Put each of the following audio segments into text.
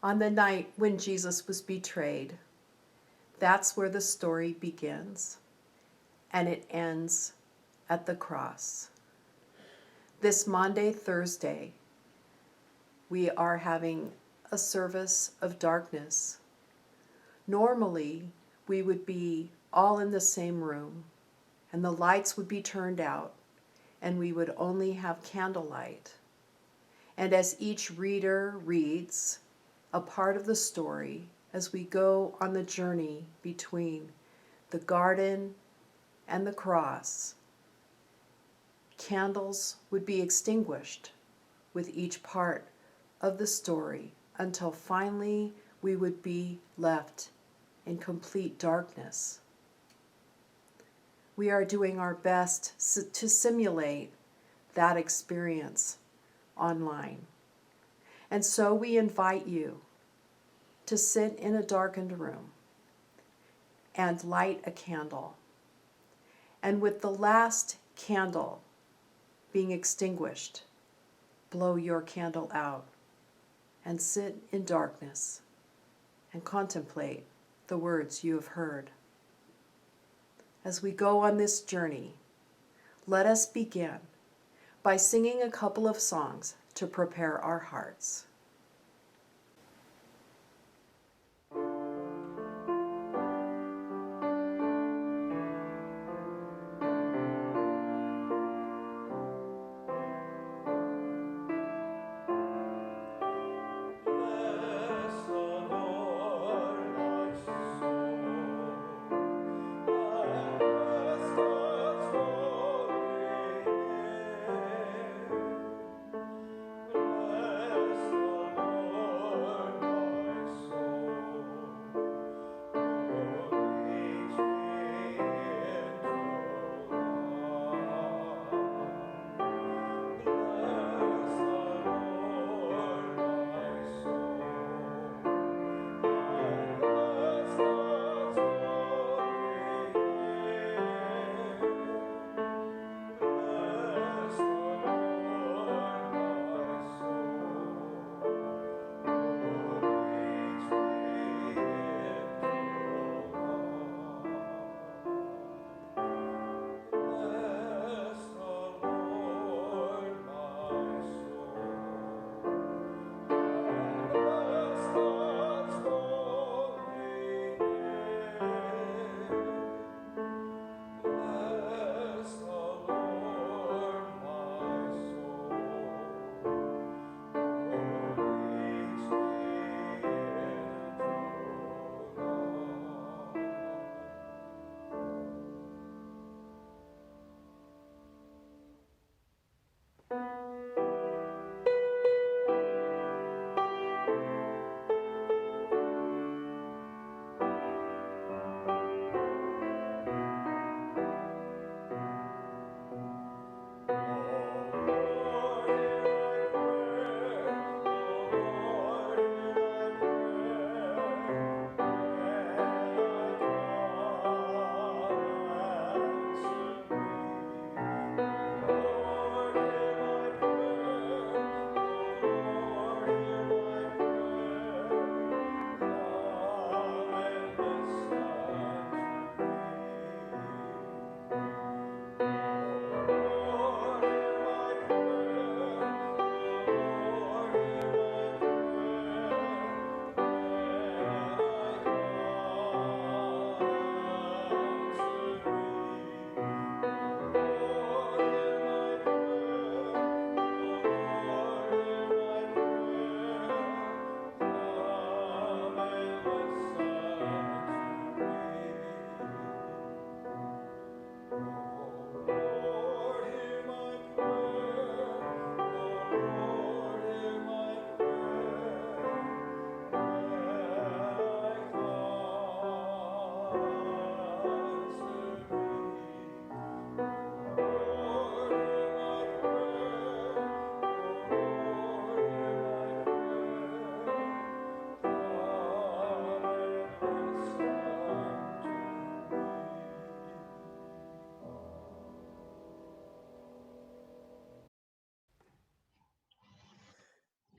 on the night when Jesus was betrayed. That's where the story begins, and it ends at the cross. This Maundy Thursday, we are having a service of darkness. Normally, we would be all in the same room, and the lights would be turned out, and we would only have candlelight. And as each reader reads a part of the story, as we go on the journey between the garden and the cross, candles would be extinguished with each part of the story until finally we would be left in complete darkness. We are doing our best to simulate that experience online. And so we invite you to sit in a darkened room and light a candle. And with the last candle being extinguished, blow your candle out and sit in darkness and contemplate the words you have heard. As we go on this journey, let us begin by singing a couple of songs to prepare our hearts. Bless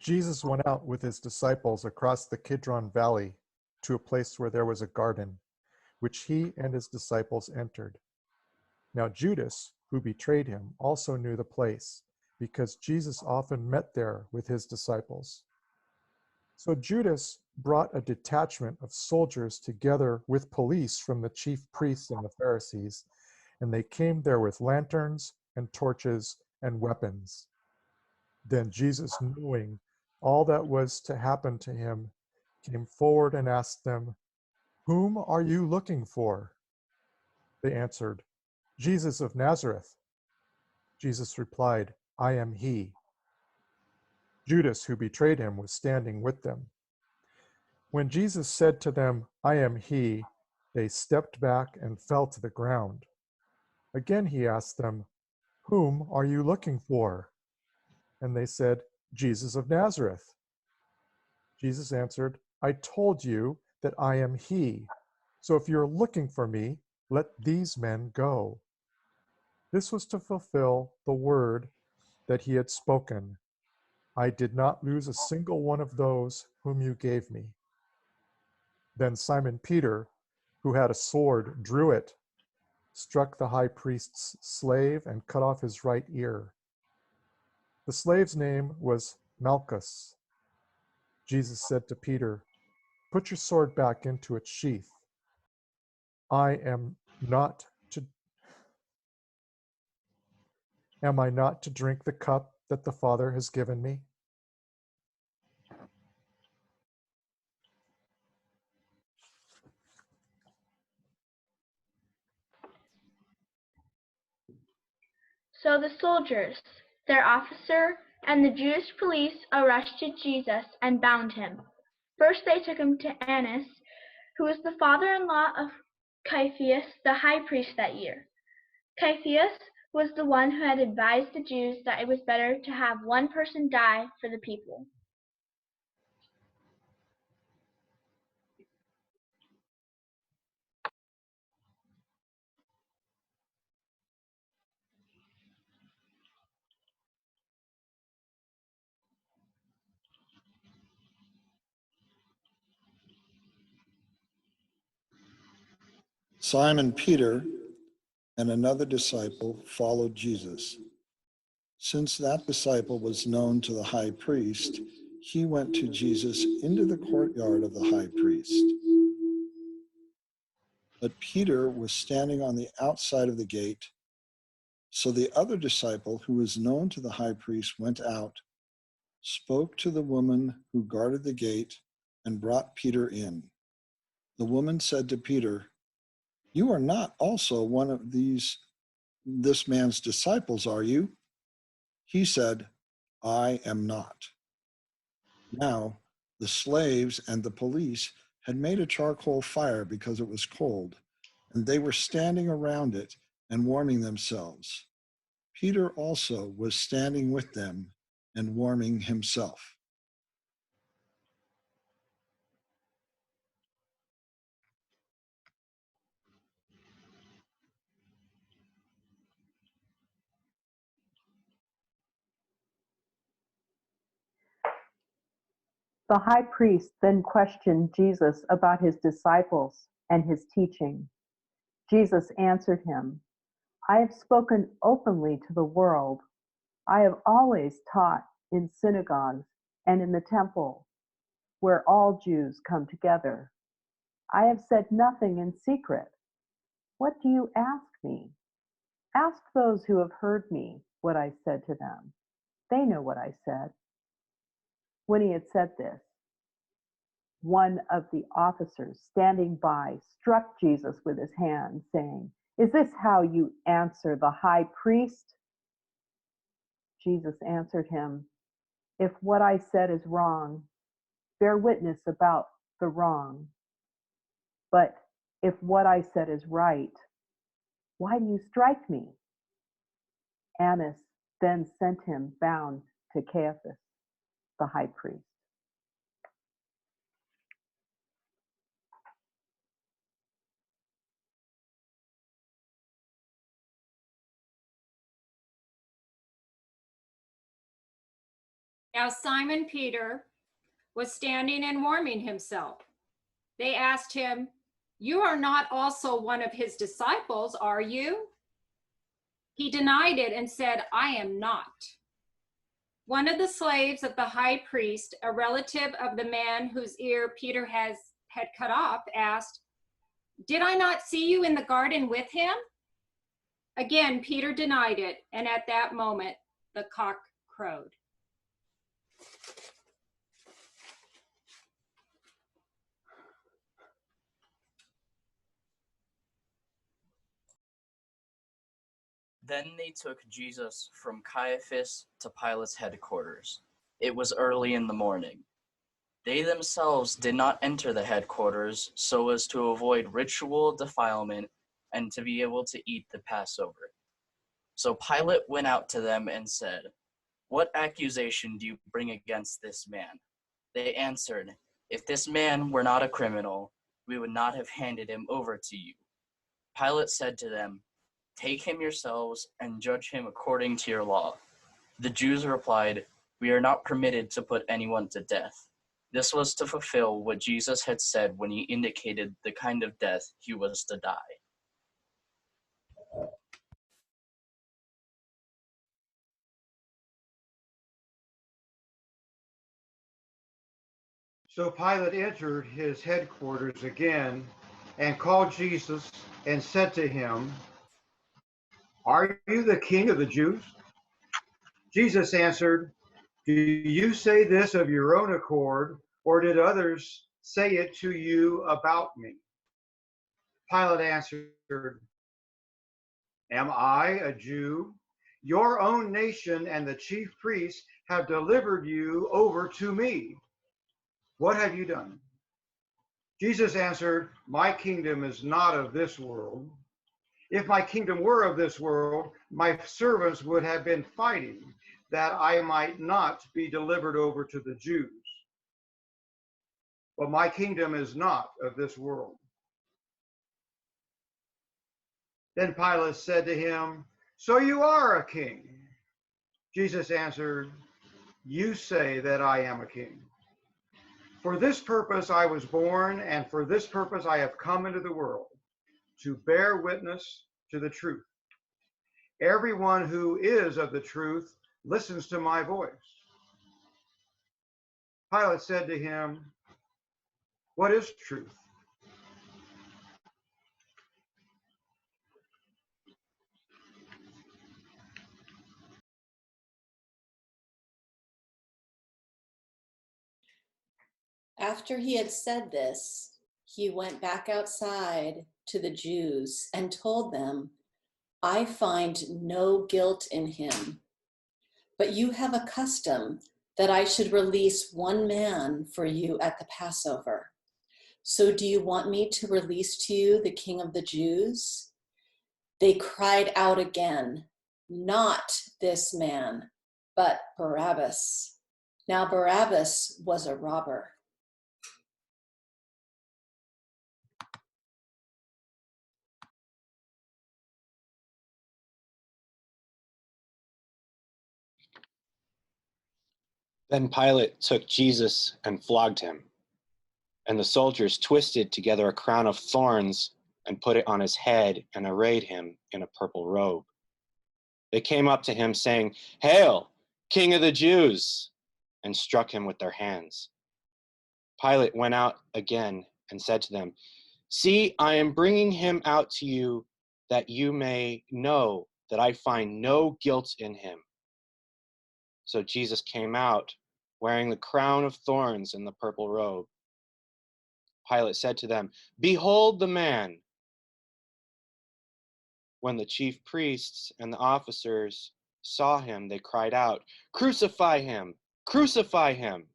Jesus went out with his disciples across the Kidron Valley to a place where there was a garden, which he and his disciples entered. Now Judas, who betrayed him, also knew the place, because Jesus often met there with his disciples. So Judas brought a detachment of soldiers together with police from the chief priests and the Pharisees, and they came there with lanterns and torches and weapons. Then Jesus, knowing all that was to happen to him, came forward and asked them, "Whom are you looking for?" They answered, "Jesus of Nazareth." Jesus replied, "I am he." Judas, who betrayed him, was standing with them. When Jesus said to them, "I am he," they stepped back and fell to the ground. Again he asked them, "Whom are you looking for?" And they said, "Jesus of Nazareth." Jesus answered, "I told you that I am he. So if you're looking for me, let these men go." This was to fulfill the word that he had spoken. "I did not lose a single one of those whom you gave me." Then Simon Peter, who had a sword, drew it, struck the high priest's slave, and cut off his right ear. The slave's name was Malchus. Jesus said to Peter, "Put your sword back into its sheath. I am not to Am I not to drink the cup that the Father has given me?" So the soldiers, their officer, and the Jewish police arrested Jesus and bound him. First they took him to Annas, who was the father-in-law of Caiaphas, the high priest that year. Caiaphas was the one who had advised the Jews that it was better to have one person die for the people. Simon Peter and another disciple followed Jesus. Since that disciple was known to the high priest, he went to Jesus into the courtyard of the high priest. But Peter was standing on the outside of the gate. So the other disciple, who was known to the high priest, went out, spoke to the woman who guarded the gate, and brought Peter in. The woman said to Peter, "You are not also one of this man's disciples, are you?" He said, "I am not." Now, the slaves and the police had made a charcoal fire because it was cold, and they were standing around it and warming themselves. Peter also was standing with them and warming himself. The high priest then questioned Jesus about his disciples and his teaching. Jesus answered him, "I have spoken openly to the world. I have always taught in synagogues and in the temple, where all Jews come together. I have said nothing in secret. What do you ask me? Ask those who have heard me what I said to them. They know what I said." When he had said this, one of the officers standing by struck Jesus with his hand, saying, "Is this how you answer the high priest?" Jesus answered him, "If what I said is wrong, bear witness about the wrong. But if what I said is right, why do you strike me?" Annas then sent him bound to Caiaphas, the high priest. Now Simon Peter was standing and warming himself. They asked him, "You are not also one of his disciples, are you?" He denied it and said, "I am not." One of the slaves of the high priest, a relative of the man whose ear Peter had cut off, asked, "Did I not see you in the garden with him?" Again, Peter denied it, and at that moment, the cock crowed. Then they took Jesus from Caiaphas to Pilate's headquarters. It was early in the morning. They themselves did not enter the headquarters so as to avoid ritual defilement and to be able to eat the Passover. So Pilate went out to them and said, "What accusation do you bring against this man?" They answered, "If this man were not a criminal, we would not have handed him over to you." Pilate said to them, "Take him yourselves and judge him according to your law." The Jews replied, "We are not permitted to put anyone to death." This was to fulfill what Jesus had said when he indicated the kind of death he was to die. So Pilate entered his headquarters again and called Jesus and said to him, "Are you the king of the Jews?" Jesus answered, "Do you say this of your own accord, or did others say it to you about me?" Pilate answered, "Am I a Jew? Your own nation and the chief priests have delivered you over to me. What have you done?" Jesus answered, "My kingdom is not of this world. If my kingdom were of this world, my servants would have been fighting that I might not be delivered over to the Jews. But my kingdom is not of this world." Then Pilate said to him, "So you are a king?" Jesus answered, "You say that I am a king. For this purpose I was born, and for this purpose I have come into the world, to bear witness to the truth. Everyone who is of the truth listens to my voice." Pilate said to him, "What is truth?" After he had said this, he went back outside to the Jews and told them, "I find no guilt in him. But you have a custom that I should release one man for you at the Passover. So do you want me to release to you the King of the Jews?" They cried out again, "Not this man, but Barabbas." Now Barabbas was a robber. Then Pilate took Jesus and flogged him, and the soldiers twisted together a crown of thorns and put it on his head and arrayed him in a purple robe. They came up to him saying, "Hail, King of the Jews!" and struck him with their hands. Pilate went out again and said to them, "See, I am bringing him out to you that you may know that I find no guilt in him." So Jesus came out wearing the crown of thorns and the purple robe. Pilate said to them, "Behold the man." When the chief priests and the officers saw him, they cried out, "Crucify him! Crucify him!"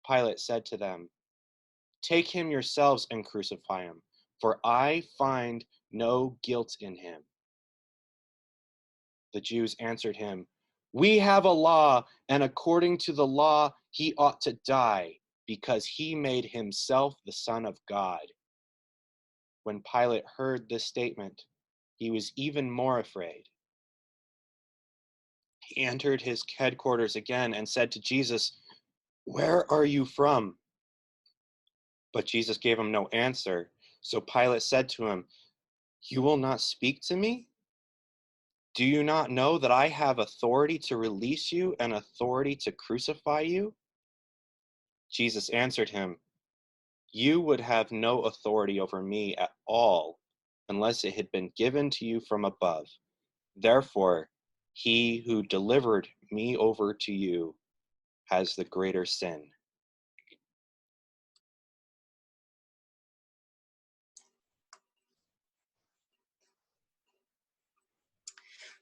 Pilate said to them, "Take him yourselves and crucify him, for I find no guilt in him." The Jews answered him, "We have a law, and according to the law he ought to die, because he made himself the Son of God." When Pilate heard this statement, he was even more afraid. He entered his headquarters again and said to Jesus, "Where are you from?" But Jesus gave him no answer. So Pilate said to him, "You will not speak to me? Do you not know that I have authority to release you and authority to crucify you?" Jesus answered him, "You would have no authority over me at all unless it had been given to you from above. Therefore, he who delivered me over to you has the greater sin."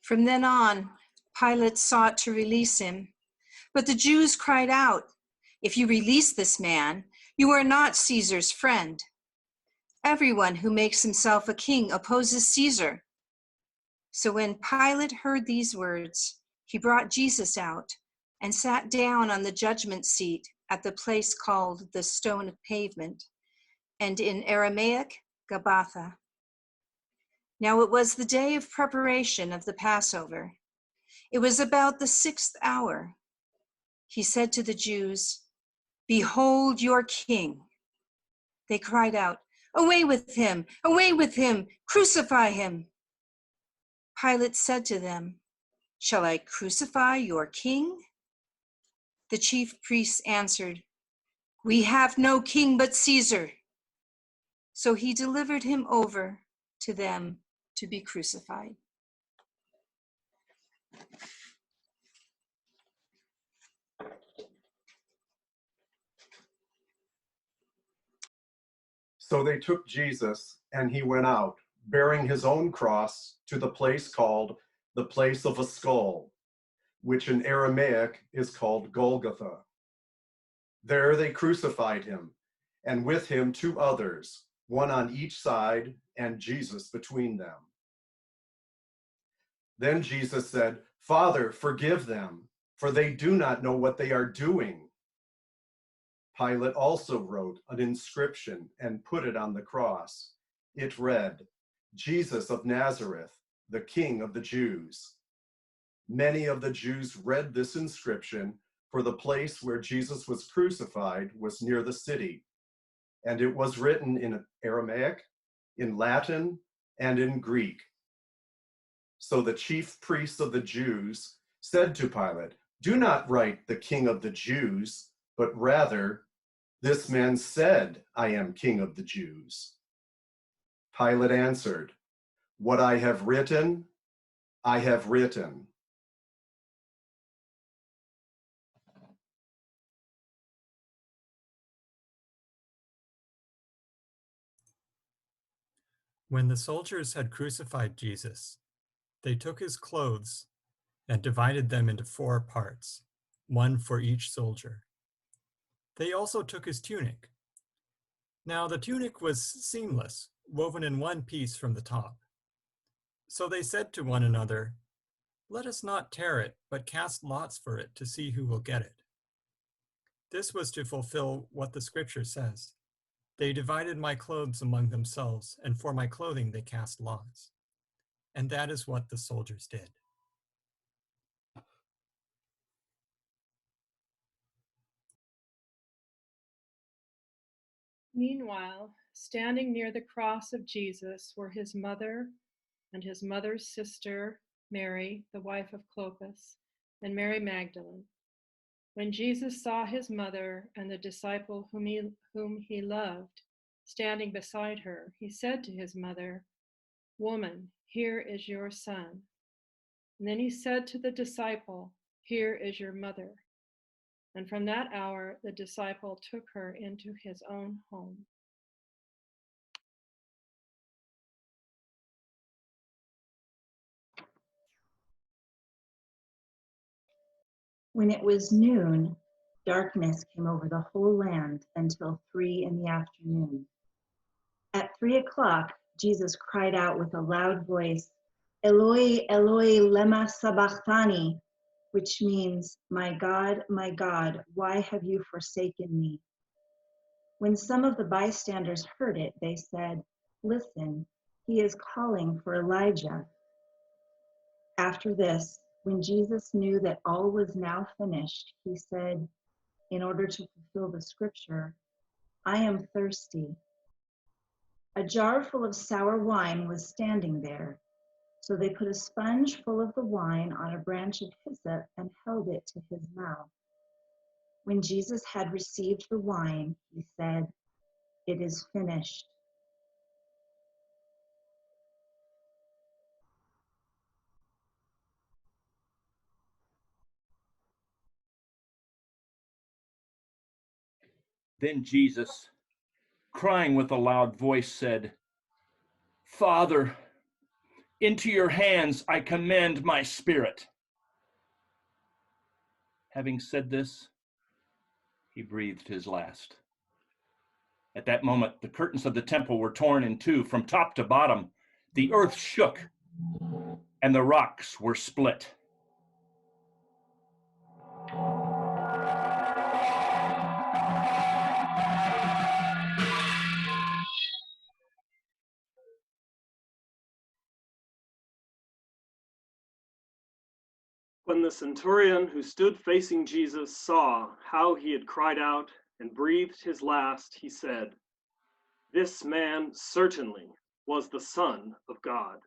From then on, Pilate sought to release him. But the Jews cried out, "If you release this man, you are not Caesar's friend. Everyone who makes himself a king opposes Caesar." So when Pilate heard these words, he brought Jesus out and sat down on the judgment seat at the place called the Stone of Pavement, and in Aramaic, Gabbatha. Now it was the day of preparation of the Passover. It was about the 6th hour. He said to the Jews, "Behold your king." They cried out, "Away with him! Away with him! Crucify him!" Pilate said to them, "Shall I crucify your king?" The chief priests answered, "We have no king but Caesar." So he delivered him over to them to be crucified. So they took Jesus, and he went out, bearing his own cross, to the place called the place of a skull, which in Aramaic is called Golgotha. There they crucified him, and with him 2 others, one on each side, and Jesus between them. Then Jesus said, "Father, forgive them, for they do not know what they are doing." Pilate also wrote an inscription and put it on the cross. It read, "Jesus of Nazareth, the King of the Jews." Many of the Jews read this inscription, for the place where Jesus was crucified was near the city, and it was written in Aramaic, in Latin, and in Greek. So the chief priests of the Jews said to Pilate, "Do not write the King of the Jews, but rather, this man said, 'I am King of the Jews.'" Pilate answered, "What I have written, I have written." When the soldiers had crucified Jesus, they took his clothes and divided them into 4 parts, one for each soldier. They also took his tunic. Now the tunic was seamless, woven in one piece from the top. So they said to one another, "Let us not tear it, but cast lots for it to see who will get it." This was to fulfill what the scripture says. "They divided my clothes among themselves, and for my clothing they cast lots." And that is what the soldiers did. Meanwhile, standing near the cross of Jesus were his mother and his mother's sister, Mary, the wife of Clopas, and Mary Magdalene. When Jesus saw his mother and the disciple whom he loved standing beside her, he said to his mother, "Woman, here is your son." And then he said to the disciple, "Here is your mother." And from that hour, the disciple took her into his own home. When it was noon, darkness came over the whole land until 3 in the afternoon. At 3 o'clock, Jesus cried out with a loud voice, "Eloi, Eloi, lema sabachthani," which means, my God, why have you forsaken me?" When some of the bystanders heard it, they said, "Listen, he is calling for Elijah." After this, When Jesus knew that all was now finished, he said, in order to fulfill the scripture, I am thirsty. A jar full of sour wine was standing there. So they put a sponge full of the wine on a branch of hyssop and held it to his mouth. When Jesus had received the wine, he said, "It is finished." Then Jesus, crying with a loud voice, said, "Father, into your hands I commend my spirit." Having said this, he breathed his last. At that moment, the curtains of the temple were torn in two from top to bottom. The earth shook, and the rocks were split. When the centurion who stood facing Jesus saw how he had cried out and breathed his last, he said, "This man certainly was the Son of God."